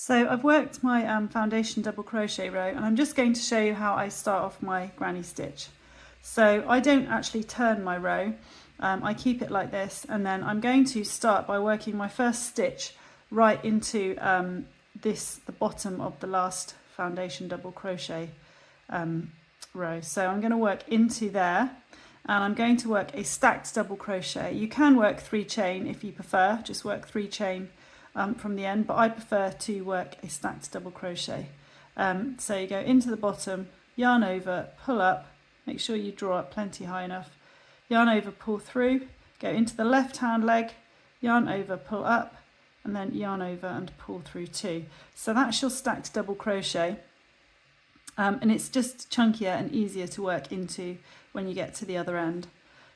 So I've worked my foundation double crochet row, and I'm just going to show you how I start off my granny stitch. So I don't actually turn my row, I keep it like this, and then I'm going to start by working my first stitch right into the bottom of the last foundation double crochet row. So I'm going to work into there, and I'm going to work a stacked double crochet. You can work 3 chain if you prefer, just work 3 chain from the end, but I prefer to work a stacked double crochet. So you go into the bottom, yarn over, pull up, make sure you draw up plenty high enough, yarn over, pull through, go into the left hand leg, yarn over, pull up, and then yarn over and pull through 2. So that's your stacked double crochet, and it's just chunkier and easier to work into when you get to the other end.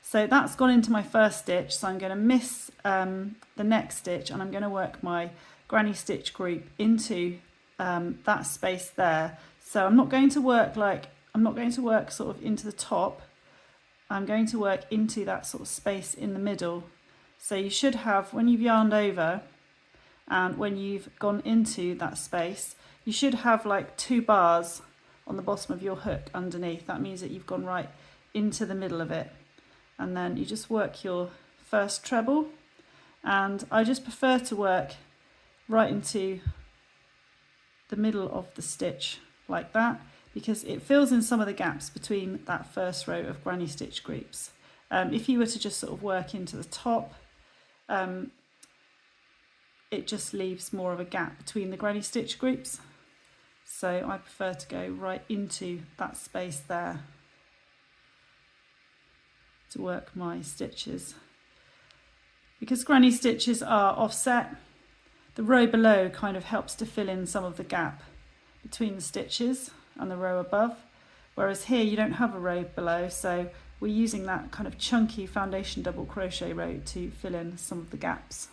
So that's gone into my first stitch, so I'm going to miss the next stitch, and I'm going to work my granny stitch group into that space there. So I'm not going to work sort of into the top. I'm going to work into that sort of space in the middle. So you should have, when you've yarned over and when you've gone into that space, you should have like 2 bars on the bottom of your hook underneath. That means that you've gone right into the middle of it. And then you just work your first treble, and I just prefer to work right into the middle of the stitch like that, because it fills in some of the gaps between that first row of granny stitch groups. If you were to just sort of work into the top, it just leaves more of a gap between the granny stitch groups. So I prefer to go right into that space there to work my stitches. Because granny stitches are offset, the row below kind of helps to fill in some of the gap between the stitches and the row above, whereas here you don't have a row below, so we're using that kind of chunky foundation double crochet row to fill in some of the gaps.